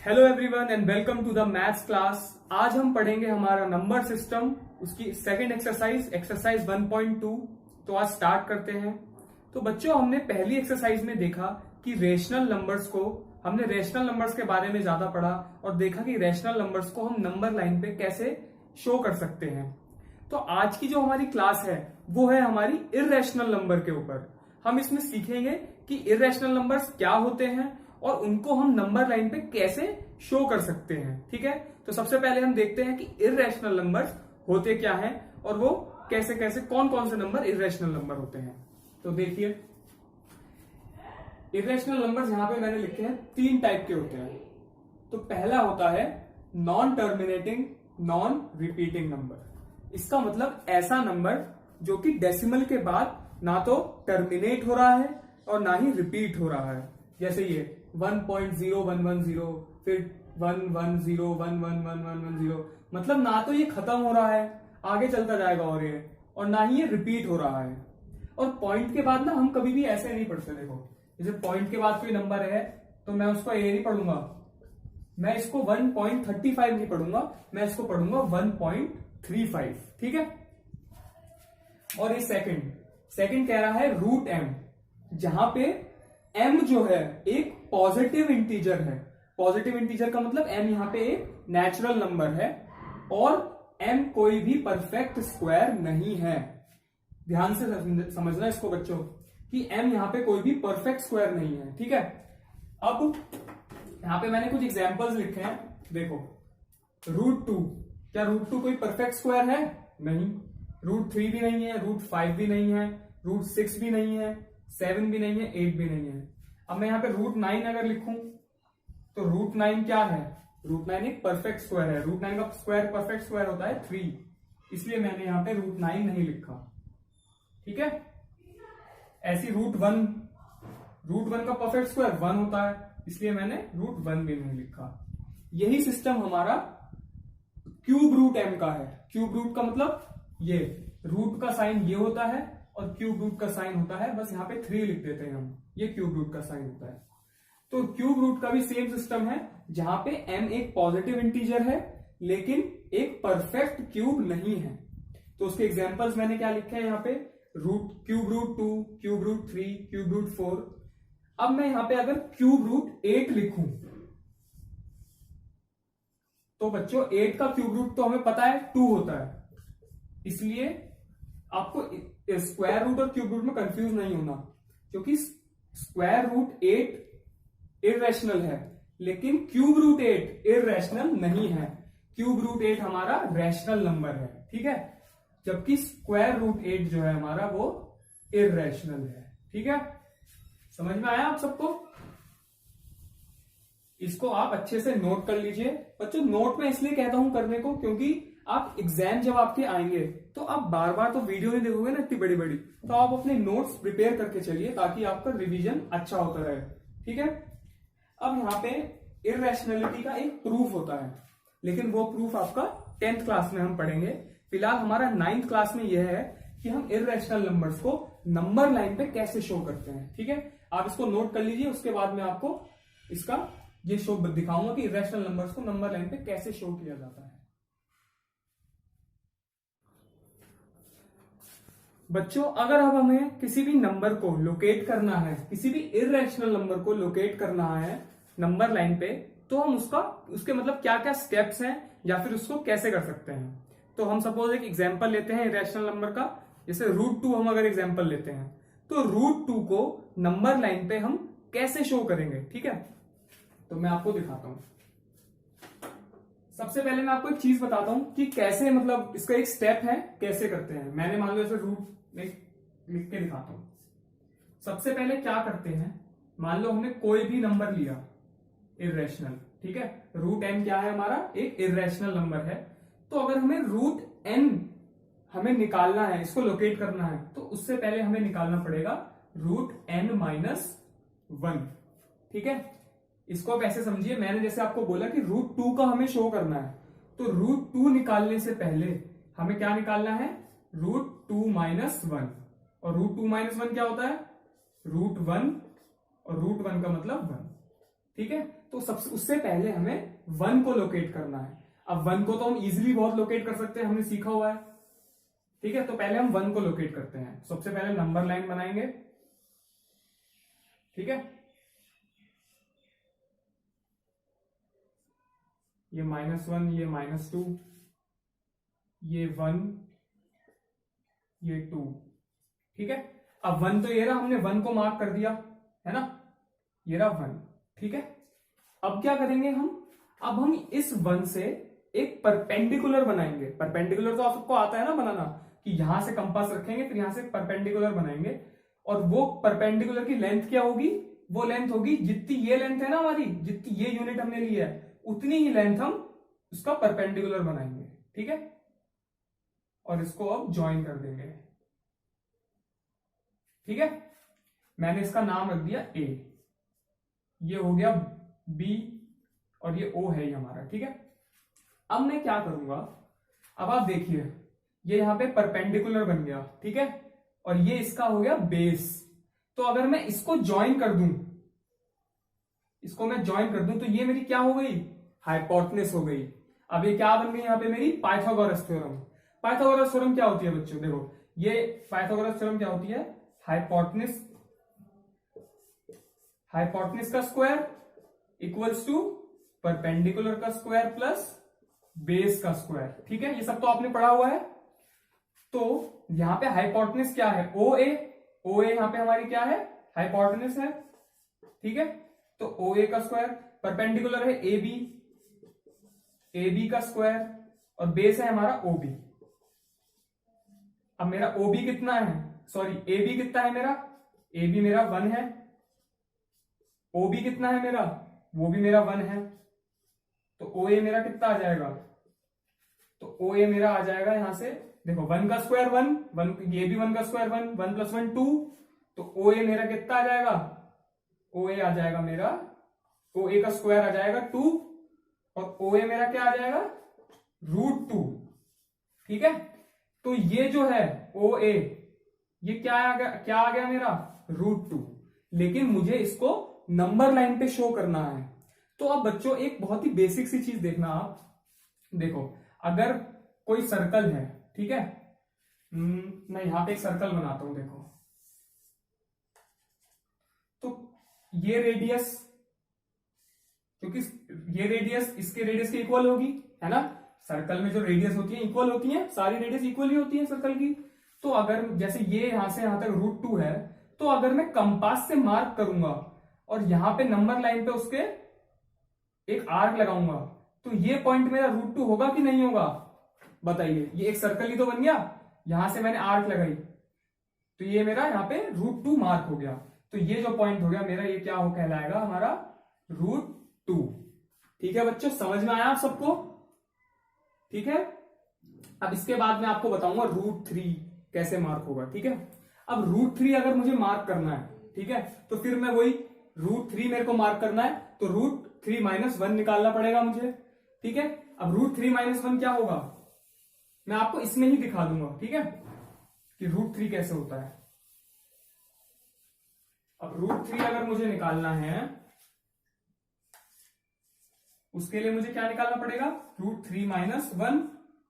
Hello everyone and welcome to the maths class. आज हम पढ़ेंगे हमारा नंबर सिस्टम, उसकी सेकंड एक्सरसाइज 1.2। तो आज स्टार्ट करते हैं। तो बच्चों, हमने पहली एक्सरसाइज में देखा कि रेशनल नंबर्स के बारे में ज्यादा पढ़ा और देखा कि रेशनल नंबर्स को हम नंबर लाइन पे कैसे शो कर सकते हैं। तो आज की जो हमारी क्लास है वो है हमारी इर्रेशनल नंबर के ऊपर। हम इसमें सीखेंगे कि इर्रेशनल नंबर्स क्या होते हैं और उनको हम नंबर लाइन पे कैसे शो कर सकते हैं। ठीक है, तो सबसे पहले हम देखते हैं कि इर्रेशनल नंबर्स होते क्या हैं और वो कैसे कैसे कौन कौन से नंबर इर्रेशनल नंबर होते हैं। तो देखिए, इर्रेशनल नंबर्स यहां पे मैंने लिखे हैं 3 टाइप के होते हैं। तो पहला होता है non terminating non repeating number. इसका मतलब ऐसा नंबर जो कि डेसिमल के बाद ना तो टर्मिनेट हो रहा है और ना ही रिपीट हो रहा है। जैसे ये 1.0110, फिर 110111110, मतलब ना तो ये खत्म हो रहा है, आगे चलता जाएगा और ना ही ये रिपीट हो रहा है। और पॉइंट के बाद ना हम कभी भी ऐसे नहीं पढ़ते। देखो, जैसे पॉइंट के बाद कोई नंबर है तो मैं उसको ये नहीं पढ़ूंगा, मैं इसको 1.35 नहीं पढ़ूंगा, मैं इसको पढ़ूंगा 1.35। ठीक है। और ये सेकंड कह रहा है रूट एम, जहां पे एम जो है एक पॉजिटिव इंटीजर है। पॉजिटिव इंटीजर का मतलब एम यहां पे एक नेचुरल नंबर है और एम कोई भी परफेक्ट स्क्वायर नहीं है। ध्यान से समझना इसको बच्चों कि एम यहां पे कोई भी परफेक्ट स्क्वायर नहीं है। ठीक है। अब यहां पे मैंने कुछ एग्जांपल्स लिखे हैं। देखो, √2, क्या √2 कोई परफेक्ट स्क्वायर है? नहीं। √3 भी नहीं है, √5 भी नहीं है, √6 भी नहीं है, 7 भी नहीं है, 8 भी नहीं है। अब मैं यहां पे √9 अगर लिखूं तो √9 क्या है? √9 एक परफेक्ट स्क्वायर है। √9 का स्क्वायर परफेक्ट स्क्वायर होता है 3, इसलिए मैंने यहां पे √9 नहीं लिखा। ठीक है। ऐसी √1 का परफेक्ट स्क्वायर 1 होता है, इसलिए मैंने √1 भी नहीं लिखा। यही सिस्टम हमारा क्यूब रूट एम का है। क्यूब रूट का मतलब ये रूट का साइन ये होता है और क्यूब रूट का साइन होता है, बस यहाँ पे 3 लिख देते हैं हम, ये क्यूब रूट का साइन होता है। तो क्यूब रूट का भी सेम सिस्टम है, जहां पे m एक पॉजिटिव इंटीजर है लेकिन एक परफेक्ट क्यूब नहीं है। तो उसके एग्जांपल्स मैंने क्या लिखे हैं यहाँ पे, cube root 2, cube root 3, cube root 4। अब मैं यहां पे अगर क्यूब रूट 8 लिखूं तो बच्चों 8 का क्यूब रूट तो हमें पता है 2 होता है, इसलिए आपको स्क्वायर रूट और क्यूब रूट में कंफ्यूज नहीं होना, क्योंकि स्क्वायर रूट 8 इर्रेशनल है लेकिन क्यूब रूट 8 इर्रेशनल नहीं है। क्यूब रूट 8 हमारा रैशनल नंबर है। ठीक है, जबकि स्क्वायर रूट 8 जो है हमारा वो इर्रेशनल है। ठीक है, समझ में आया आप सबको? इसको आप अच्छे से नोट कर लीजिए बच्चों। नोट में इसलिए कहता हूं करने को क्योंकि आप एग्जाम जब आपके आएंगे तो आप बार बार तो वीडियो नहीं देखोगे ना इतनी बड़ी बड़ी, तो आप अपने नोट्स प्रिपेयर करके चलिए ताकि आपका रिवीजन अच्छा होता रहे। ठीक है। अब यहाँ पे इर्रेशनलिटी का एक प्रूफ होता है, लेकिन वो प्रूफ आपका 10th क्लास में हम पढ़ेंगे। फिलहाल हमारा 9th क्लास में यह है कि हम इर्रेशनल नंबर्स को नंबर लाइन पे कैसे शो करते हैं। ठीक है, आप इसको नोट कर लीजिए, उसके बाद में आपको इसका ये शो दिखाऊंगा कि इर्रेशनल नंबर्स को नंबर लाइन पे कैसे शो किया जाता है। बच्चों, अगर अब हमें किसी भी नंबर को लोकेट करना है, किसी भी इर्रेशनल नंबर को लोकेट करना है नंबर लाइन पे, तो हम उसके मतलब क्या क्या स्टेप्स हैं या फिर उसको कैसे कर सकते हैं। तो हम सपोज एक एग्जांपल लेते हैं इर्रेशनल नंबर का, जैसे √2 हम अगर एग्जांपल लेते हैं तो √2 को नंबर लाइन पे हम कैसे शो करेंगे। ठीक है, तो मैं आपको दिखाता हूं। सबसे पहले मैं आपको एक चीज बताता हूं कि कैसे, मतलब इसका एक स्टेप है कैसे करते हैं। मैंने मान लो ऐसे रूट में लिख के दिखाता हूं। सबसे पहले क्या करते हैं, मान लो हमने कोई भी नंबर लिया इर्रेशनल। ठीक है, √n क्या है हमारा, एक इर्रेशनल नंबर है। तो अगर हमें √n हमें निकालना है, इसको लोकेट करना है, तो उससे पहले हमें निकालना पड़ेगा √n-1। ठीक है, इसको आप ऐसे समझिए, मैंने जैसे आपको बोला कि √2 का हमें शो करना है, तो √2 निकालने से पहले हमें क्या निकालना है, √2-1। और √2-1 क्या होता है, √1, और √1 का मतलब 1। ठीक है, तो सबसे उससे पहले हमें 1 को लोकेट करना है। अब 1 को तो हम इजिली बहुत लोकेट कर सकते हैं, हमने सीखा हुआ है। ठीक है, तो पहले हम 1 को लोकेट करते हैं। सबसे पहले नंबर लाइन बनाएंगे। ठीक है, ये -1, ये -2, ये 1, ये 2। ठीक है, अब 1 तो ये रहा, हमने 1 को मार्क कर दिया है ना, ये रहा 1। ठीक है, अब क्या करेंगे हम, अब हम इस 1 से एक परपेंडिकुलर बनाएंगे। परपेंडिकुलर तो आपको आता है ना बनाना, कि यहां से कंपास रखेंगे, फिर यहां से परपेंडिकुलर बनाएंगे, और वो परपेंडिकुलर की लेंथ क्या होगी, वो लेंथ होगी जितनी ये लेंथ है ना हमारी, जितनी ये यूनिट हमने ली है, उतनी ही लेंथ हम उसका परपेंडिकुलर बनाएंगे। ठीक है, और इसको अब ज्वाइन कर देंगे। ठीक है, मैंने इसका नाम रख दिया ए, ये हो गया बी, और ये ओ है ये हमारा। ठीक है, अब मैं क्या करूंगा, अब आप देखिए ये यहां पे परपेंडिकुलर बन गया। ठीक है, और ये इसका हो गया बेस। तो अगर मैं इसको ज्वाइन कर दूं, इसको मैं ज्वाइन कर दूं, तो ये मेरी क्या हो गई, हाइपोटेनस हो गई। अब ये क्या बन गई यहां पे मेरी, पाइथागोरस थ्योरम। पाइथागोरस थ्योरम क्या होती है बच्चों, देखो ये पाइथागोरस थ्योरम क्या होती है, हाइपोटेनस, हाइपोटेनस का स्क्वायर इक्वल्स टू परपेंडिकुलर का स्क्वायर प्लस बेस का स्क्वायर। ठीक है, ये सब तो आपने पढ़ा हुआ है। तो यहां पे हाइपोटेनस क्या है, ओ ए, ओ ए यहां पे हमारी क्या है, हाइपोटेनस है। ठीक है, तो ओ ए का स्क्वायर, परपेंडिकुलर है ए बी, ए बी का स्क्वायर, और बेस है हमारा ओ बी। अब मेरा ओ बी कितना है, सॉरी ए बी कितना है मेरा, ए बी मेरा 1 है, ओ बी कितना है मेरा, वो भी मेरा 1 है। तो ओ ए मेरा कितना आ जाएगा, तो ओ ए मेरा आ जाएगा यहां से, देखो 1 का स्क्वायर 1, ये भी 1 का स्क्वायर 1, 1 + 1 2, तो ओ ए मेरा कितना आ जाएगा, ओ ए आ जाएगा मेरा, ओ ए का स्क्वायर आ जाएगा 2, और ओ ए मेरा क्या आ जाएगा, √2। ठीक है, तो ये जो है ओ ए, ये क्या आ गया मेरा, √2। लेकिन मुझे इसको नंबर लाइन पे शो करना है। तो अब बच्चों एक बहुत ही बेसिक सी चीज देखना आप, देखो अगर कोई सर्कल है, ठीक है, मैं यहां पे एक सर्कल बनाता हूं, देखो तो ये रेडियस, क्योंकि ये रेडियस इसके रेडियस के इक्वल होगी, है ना, सर्कल में जो रेडियस होती है इक्वल होती है, सारी रेडियस इक्वल ही होती है सर्कल की। तो अगर जैसे ये यहां से यहां तक √2 है, तो अगर मैं कंपास से मार्क करूंगा और यहां पे नंबर लाइन पे उसके एक आर्क लगाऊंगा, तो ये पॉइंट मेरा √2 होगा कि नहीं होगा, बताइए। ये एक सर्कल ही तो बन गया, यहां से मैंने आर्क लगाई, तो ये मेरा यहाँ पे √2 मार्क हो गया। तो ये जो पॉइंट हो गया मेरा, ये क्या हो कहलाएगा हमारा, √2। ठीक है बच्चों, समझ में आया आप सबको, ठीक है। अब इसके बाद मैं आपको बताऊंगा √3 कैसे मार्क होगा। ठीक है, अब √3 अगर मुझे मार्क करना है, ठीक है, तो फिर मैं वही √3 मेरे को मार्क करना है, तो √3 - 1 निकालना पड़ेगा मुझे। ठीक है, अब √3 - 1 क्या होगा, मैं आपको इसमें ही दिखा दूंगा, ठीक है, कि √3 कैसे होता है। अब √3 अगर मुझे निकालना है, उसके लिए मुझे क्या निकालना पड़ेगा, √3 - 1,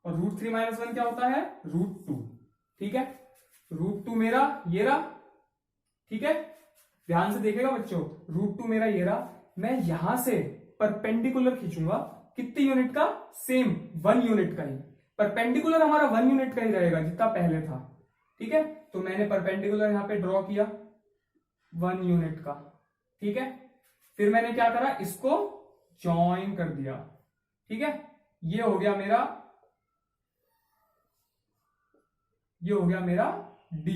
और √3 - 1 क्या होता है, √2। ठीक है, √2 मेरा ये रहा, ठीक है, ध्यान से देखिएगा बच्चों, √2 मेरा ये रहा। मैं यहां से परपेंडिकुलर खींचूंगा, कितनी यूनिट का, सेम 1 यूनिट का ही, परपेंडिकुलर हमारा 1 यूनिट का ही रहेगा जितना पहले था। ठीक है, तो मैंने परपेंडिकुलर यहां पे ड्रॉ किया 1 यूनिट का। ठीक है, फिर मैंने क्या करा, इसको ज्वाइन कर दिया। ठीक है, ये हो गया मेरा, ये हो गया मेरा D।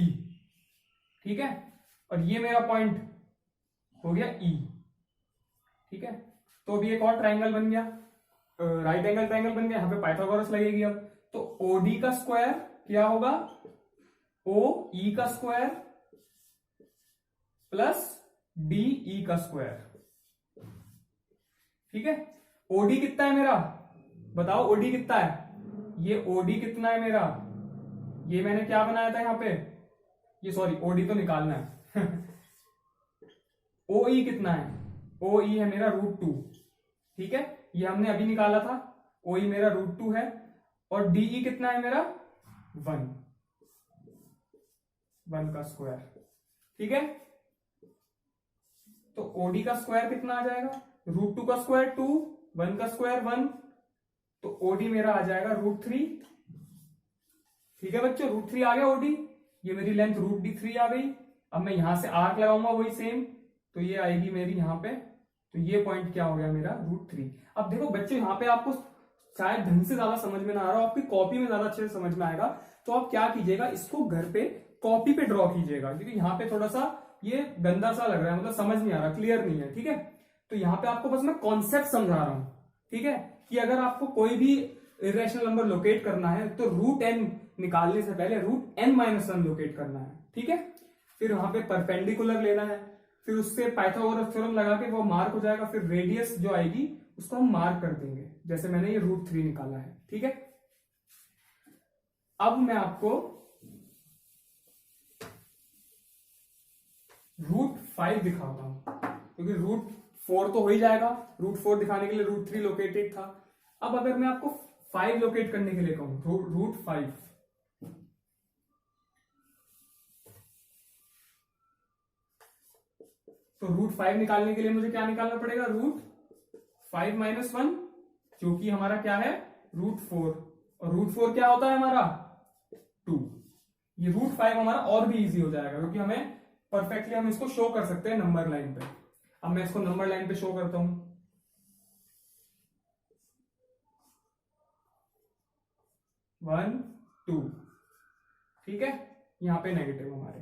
ठीक है, और ये मेरा पॉइंट हो गया E। ठीक है, तो अभी एक और ट्राइंगल बन गया, राइट एंगल ट्राइंगल बन गया, यहां पे पाइथागोरस लगेगी। अब तो OD का स्क्वायर क्या होगा, OE का स्क्वायर प्लस DE का स्क्वायर। ठीक है, OD कितना है मेरा, बताओ OD कितना है, ये OD कितना है मेरा, ये मैंने क्या बनाया था यहां पे, ये सॉरी OD तो निकालना है OE कितना है, ओ ई है मेरा √2, ठीक है, ये हमने अभी निकाला था, ओ ई मेरा √2 है, और डी ई कितना है मेरा 1 का स्क्वायर, ठीक है। तो ओडी का स्क्वायर कितना आ जाएगा, √2 का स्क्वायर 2, 1 का स्क्वायर 1, तो ओडी मेरा आ जाएगा √3, ठीक है बच्चों, √3 आ गया ओडी, ये मेरी लेंथ √3 आ गई। अब मैं यहां से आर्क लगाऊंगा वही सेम, तो ये आएगी मेरी यहां पे, तो ये पॉइंट क्या हो गया मेरा √3। अब देखो बच्चों यहां पे आपको शायद ढंग से ज्यादा समझ में ना आ रहा हो, आपकी कॉपी में ज्यादा अच्छे से समझ में आएगा, तो आप क्या कीजिएगा, इसको घर पे कॉपी पे ड्रॉ कीजिएगा, क्योंकि यहाँ पे थोड़ा सा ये गंदा सा लग रहा है, मतलब समझ नहीं आ रहा, क्लियर नहीं है, ठीक है। तो यहाँ पे आपको बस मैं कॉन्सेप्ट समझा रहा हूं, ठीक है, कि अगर आपको कोई भी इरेशनल नंबर लोकेट करना है तो √n निकालने से पहले √n-1 लोकेट करना है, ठीक है। फिर वहां पे परपेंडिकुलर लेना है, फिर उससे पाइथागोरस थ्योरम लगा के वो मार्क हो जाएगा, फिर रेडियस जो आएगी उसको हम मार्क कर देंगे, जैसे मैंने ये √3 निकाला है, ठीक है। अब मैं आपको √5 दिखाता हूं, क्योंकि √4 तो हो ही जाएगा, √4 दिखाने के लिए √3 लोकेटेड था। अब अगर मैं आपको 5 लोकेट करने के लिए कहूं, √5, तो √5 निकालने के लिए मुझे क्या निकालना पड़ेगा, √5 - 1, जो कि हमारा क्या है √4, और √4 क्या होता है हमारा 2। ये √5 हमारा और भी इजी हो जाएगा, क्योंकि हमें परफेक्टली हम इसको शो कर सकते हैं नंबर लाइन पे। अब मैं इसको नंबर लाइन पे शो करता हूं, 1 2, ठीक है, यहां पे नेगेटिव हमारे,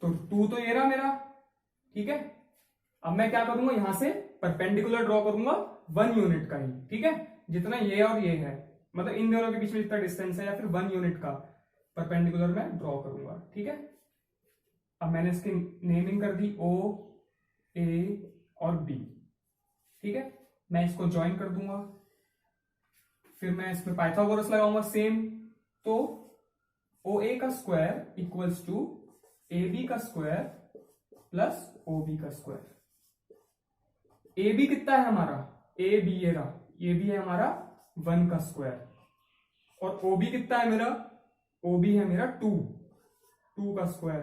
तो 2 तो ये रहा मेरा, ठीक है। अब मैं क्या करूंगा, यहां से परपेंडिकुलर ड्रॉ करूंगा 1 यूनिट का ही, ठीक है, जितना ये और ये है, मतलब इन दोनों के बीच में जितना डिस्टेंस है, या फिर 1 यूनिट का परपेंडिकुलर मैं ड्रॉ करूंगा, ठीक है। अब मैंने इसकी नेमिंग कर दी O A और B, ठीक है, मैं इसको ज्वाइन कर दूंगा, फिर मैं इसमें पाइथागोरस लगाऊंगा सेम, तो OA का स्क्वायर इक्वल्स टू AB का स्क्वायर प्लस OB का स्क्वायर। AB कितना है हमारा, AB ये रहा, AB है हमारा 1 का स्क्वायर, और OB कितना है मेरा, OB है मेरा 2 का स्क्वायर।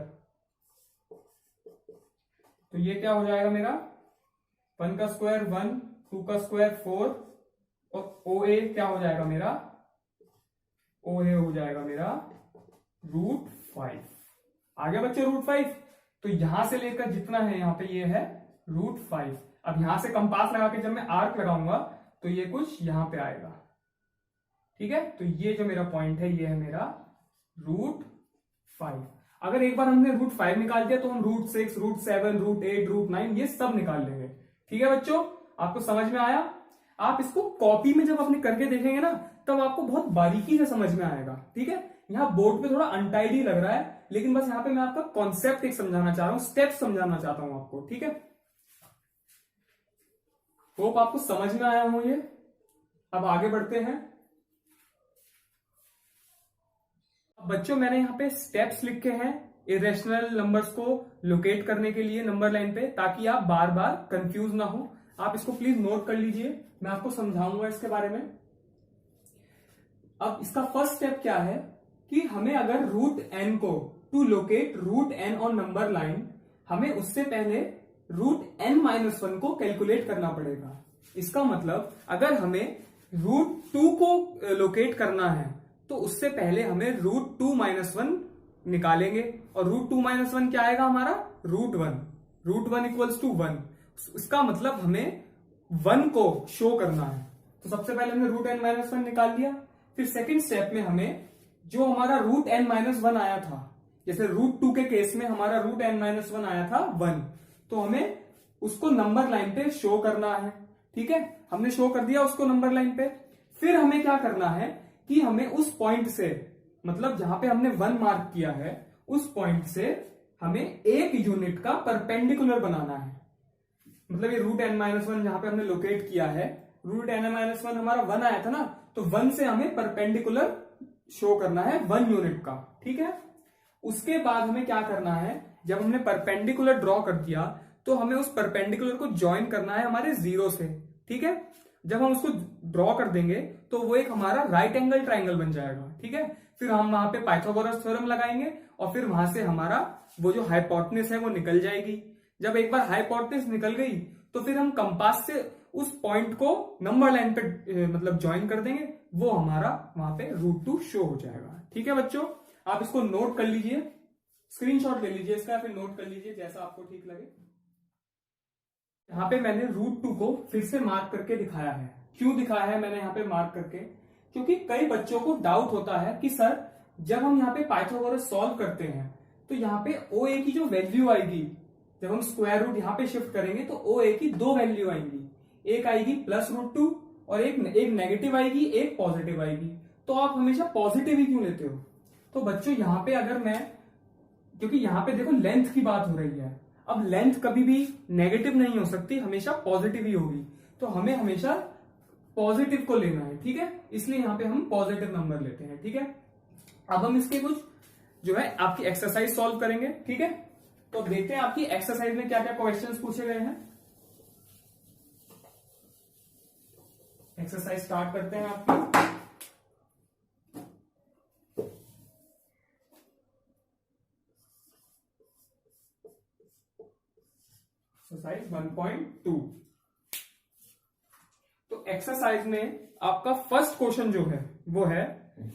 तो ये क्या हो जाएगा मेरा, 1 का स्क्वायर 1, 2 का स्क्वायर 4, और OA क्या हो जाएगा मेरा, OA हो जाएगा मेरा √5। आ गया बच्चों √5। तो यहां से लेकर जितना है यहां पे ये है √5। अब यहां से कंपास लगा के जब मैं आर्क लगाऊंगा तो ये कुछ यहां पे आएगा, ठीक है। तो ये जो मेरा पॉइंट है ये है मेरा √5। अगर एक बार हमने √5 निकाल दिया तो हम √6, √7, √8, √9 ये सब निकाल लेंगे, ठीक है बच्चों। आपको समझ में आया? आप इसको कॉपी में जब अपने करके देखेंगे ना तब आपको बहुत बारीकी से समझ में आएगा, ठीक है। यहाँ बोर्ड पे थोड़ा अनटाइडी लग रहा है, लेकिन बस यहाँ पे मैं आपका कॉन्सेप्ट एक समझाना चाह रहा हूँ, स्टेप समझाना चाहता हूं आपको, ठीक है। होप आपको समझ में आया हो ये। अब आगे बढ़ते हैं। बच्चों मैंने यहाँ पे स्टेप्स लिखे हैं इरेशनल नंबर्स को लोकेट करने के लिए नंबर लाइन पे, ताकि आप बार बार कंफ्यूज ना हो। आप इसको प्लीज नोट कर लीजिए, मैं आपको समझाऊंगा इसके बारे में। अब इसका फर्स्ट स्टेप क्या है कि हमें अगर √n को to locate √n on number line, हमें उससे पहले √n-1 को कैलकुलेट करना पड़ेगा। इसका मतलब अगर हमें √2 को लोकेट करना है तो उससे पहले हमें √2-1 निकालेंगे, और √2-1 क्या आएगा हमारा √1। √1 इक्वल्स टू 1। इसका मतलब हमें 1 को शो करना है। तो सबसे पहले हमने √n-1 निकाल दिया। फिर सेकंड स्टेप में हमें जो हमारा √n-1 आया था, जैसे √2 के केस में हमारा √n-1 आया था 1, तो हमें उसको नंबर लाइन पे शो करना है, ठीक है। हमने शो कर दिया उसको नंबर लाइन पे। फिर हमें क्या करना है कि हमें उस पॉइंट से, मतलब जहां पे हमने 1 मार्क किया है उस पॉइंट से हमें एक यूनिट का परपेंडिकुलर बनाना है। मतलब ये √n-1 जहां पे हमने लोकेट किया है, √n-1 हमारा 1 आया था ना, तो 1 से हमें परपेंडिकुलर शो करना है 1 यूनिट का, ठीक है। उसके बाद हमें क्या करना है, जब हमने परपेंडिकुलर ड्रॉ कर दिया तो हमें उस परपेंडिकुलर को ज्वाइन करना है हमारे जीरो से, ठीक है। जब हम उसको ड्रॉ कर देंगे तो वो एक हमारा राइट एंगल ट्राइंगल बन जाएगा, ठीक है। फिर हम वहां पे पाइथागोरस थ्योरम लगाएंगे और फिर वहां से हमारा वो जो हाइपोटेन्यूज है वो निकल जाएगी। जब एक बार हाइपोटेन्यूज निकल गई तो फिर हम कंपास से उस पॉइंट को नंबर लाइन पे मतलब ज्वाइन कर देंगे, वो हमारा वहां पे √2 शो हो जाएगा, ठीक है बच्चों। आप इसको नोट कर लीजिए, स्क्रीनशॉट ले लीजिए इसका, फिर नोट कर लीजिए जैसा आपको ठीक लगे। यहाँ पे मैंने √2 को फिर से मार्क करके दिखाया है। क्यों दिखाया है मैंने यहाँ पे मार्क करके? क्योंकि कई बच्चों को डाउट होता है कि सर जब हम यहाँ पे पाइथागोरस सॉल्व करते हैं तो यहाँ पे OA की जो वैल्यू आएगी, जब हम स्क्वायर रूट यहाँ पे शिफ्ट करेंगे तो OA की दो वैल्यू आएंगी, एक आएगी +√2 और एक नेगेटिव आएगी, एक पॉजिटिव आएगी। तो आप हमेशा पॉजिटिव ही क्यों लेते हो? तो बच्चों यहाँ पे अगर मैं, क्योंकि यहाँ पे देखो लेंथ की बात हो रही है, अब लेंथ कभी भी नेगेटिव नहीं हो सकती, हमेशा पॉजिटिव ही होगी, तो हमें हमेशा पॉजिटिव को लेना है, ठीक है। इसलिए यहाँ पे हम पॉजिटिव नंबर लेते हैं, ठीक है। अब हम इसके कुछ जो है आपकी एक्सरसाइज सॉल्व करेंगे, ठीक है। तो देखते हैं आपकी एक्सरसाइज में क्या क्या क्वेश्चंस पूछे गए हैं। एक्सरसाइज स्टार्ट करते हैं आपकी। एक्सरसाइज 1.2। तो एक्सरसाइज में आपका फर्स्ट क्वेश्चन जो है वो है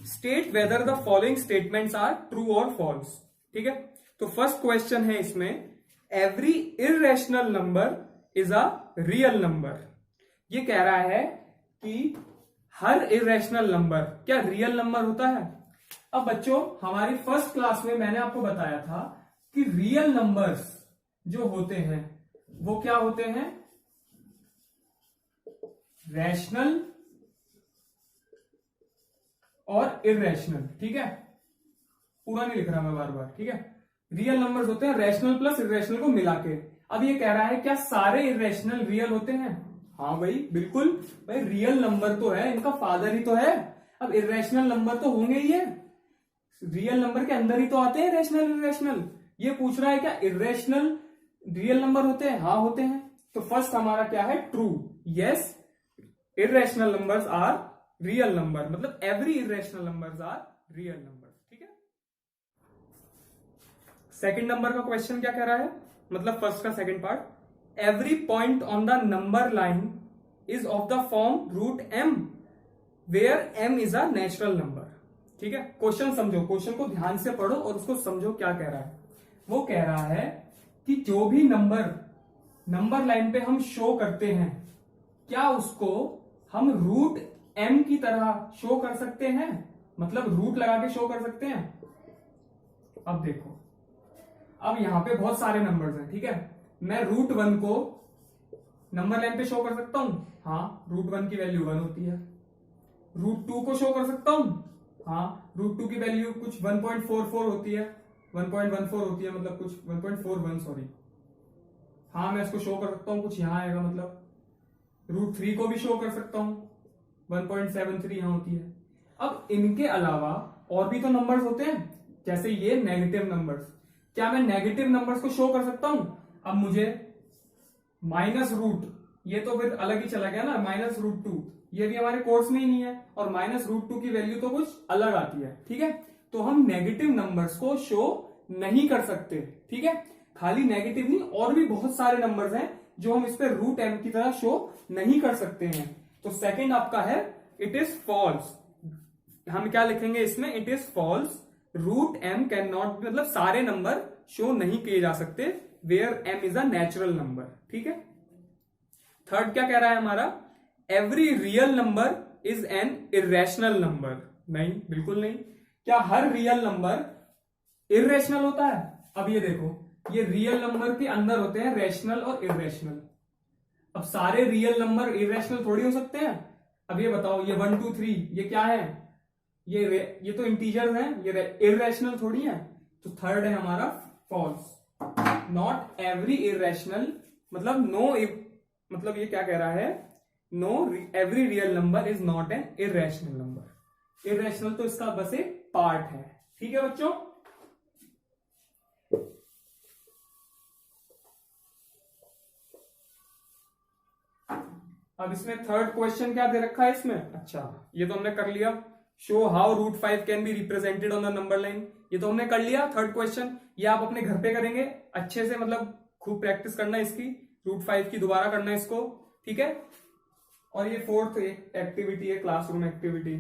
state whether the following statements are true और फॉल्स, ठीक है। तो फर्स्ट क्वेश्चन है इसमें, every irrational number is a real number. ये कह रहा है कि हर इररेशनल नंबर क्या रियल नंबर होता है? अब बच्चों हमारी फर्स्ट क्लास में मैंने आपको बताया था कि रियल नंबर्स जो होते हैं वो क्या होते हैं? रैशनल और इररेशनल, ठीक है। पूरा नहीं लिख रहा मैं बार बार, ठीक है। रियल नंबर्स होते हैं रैशनल प्लस इररेशनल को मिला के। अब ये कह रहा है क्या सारे इररेशनल रियल होते हैं? हाँ भाई बिल्कुल भाई, रियल नंबर तो है, इनका फादर ही तो है। अब इररेशनल नंबर तो होंगे ही है, रियल नंबर के अंदर ही तो आते हैं रैशनल इररेशनल। ये पूछ रहा है क्या इररेशनल रियल नंबर होते हैं? हाँ होते हैं। तो फर्स्ट हमारा क्या है? True, yes irrational numbers are real number, मतलब every irrational numbers are real number, ठीक है। सेकंड नंबर का क्वेश्चन क्या कह रहा है, मतलब फर्स्ट का second part, every point on the number line is of the form √m where m is a natural number, ठीक है। क्वेश्चन समझो, क्वेश्चन को ध्यान से पढ़ो और उसको समझो क्या कह रहा है। वो कह रहा है कि जो भी नंबर लाइन पे हम शो करते हैं क्या उसको हम √m की तरह शो कर सकते हैं, मतलब रूट लगा के शो कर सकते हैं। अब देखो, अब यहां पे बहुत सारे नंबर्स हैं, ठीक है। मैं √1 को नंबर लाइन पे शो कर सकता हूं, हाँ √1 की वैल्यू 1 होती है। √2 को शो कर सकता हूं, हाँ √2 की वैल्यू कुछ 1.44 होती है, 1.14 होती है, मतलब कुछ 1.41 सॉरी। हाँ मैं इसको शो कर सकता हूं, कुछ यहां आएगा, मतलब √3 को भी शो कर सकता हूं, 1.73 यहां होती है। अब इनके अलावा और भी तो नंबर्स होते हैं, जैसे ये नेगेटिव नंबर्स। क्या मैं नेगेटिव नंबर्स को शो कर सकता हूं? अब मुझे -√, ये तो फिर अलग ही चला गया ना, -√2 ये भी हमारे कोर्स में ही नहीं है, और -√2 की वैल्यू तो कुछ अलग आती है, ठीक है। तो हम नेगेटिव नंबर्स को शो नहीं कर सकते, ठीक है। खाली नेगेटिव नहीं, और भी बहुत सारे नंबर्स हैं जो हम इस पे √m की तरह शो नहीं कर सकते हैं। तो सेकंड आपका है इट इज फॉल्स। हम क्या लिखेंगे इसमें? It is false, √m can not, मतलब सारे नंबर शो नहीं किए जा सकते where m is a natural number, ठीक है। थर्ड क्या कह रहा है हमारा? Every real number is an irrational number. नहीं, बिल्कुल नहीं। क्या हर रियल नंबर इरेशनल होता है? अब ये देखो, ये रियल नंबर के अंदर होते हैं रैशनल और इरेशनल। अब सारे रियल नंबर इरेशनल थोड़ी हो सकते हैं। अब ये बताओ, ये 1 2 3 ये क्या है? ये तो इंटीजर हैं, ये इरेशनल थोड़ी है। तो थर्ड है हमारा फॉल्स, नॉट एवरी इरेशनल, मतलब नो, मतलब ये क्या कह रहा है? Know every real number is not an irrational number. Irrational तो इसका बस एक पार्ट है, ठीक है बच्चों। अब इसमें थर्ड क्वेश्चन क्या दे रखा है इसमें, अच्छा ये तो हमने कर लिया, show how root 5 can be represented on the number line, ये तो हमने कर लिया थर्ड क्वेश्चन। ये आप अपने घर पे करेंगे अच्छे से, मतलब खूब प्रैक्टिस करना है इसकी, रूट 5 की दोबारा करना है इसको, ठीक है। और ये फोर्थ एक्टिविटी है क्लासरूम एक्टिविटी,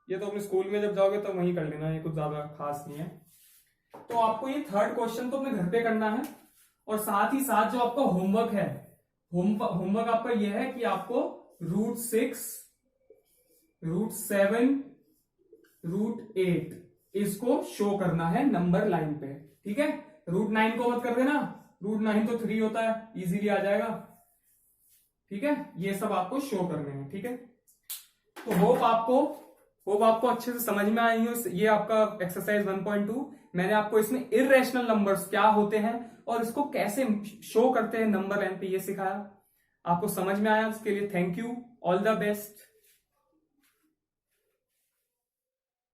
ये तो अपने स्कूल में जब जाओगे तो वहीं कर लेना, ये कुछ ज्यादा खास नहीं है। तो आपको ये थर्ड क्वेश्चन तो अपने घर पे करना है, और साथ ही साथ जो आपका होमवर्क है, होमवर्क आपका ये है कि आपको रूट 6, रूट 7, रूट 8 इसको शो करना है नंबर लाइन पे, ठीक है। रूट 9 को मत कर देना, रूट 9 तो 3 होता है, इजीली आ जाएगा, ठीक है। ये सब आपको शो करने हैं, ठीक है। तो होप आपको अच्छे से समझ में आई हो ये आपका एक्सरसाइज 1.2। मैंने आपको इसमें इर्रेशनल नंबर्स क्या होते हैं और इसको कैसे शो करते हैं नंबर लाइन पे ये सिखाया। आपको समझ में आया, उसके लिए thank you, all the best.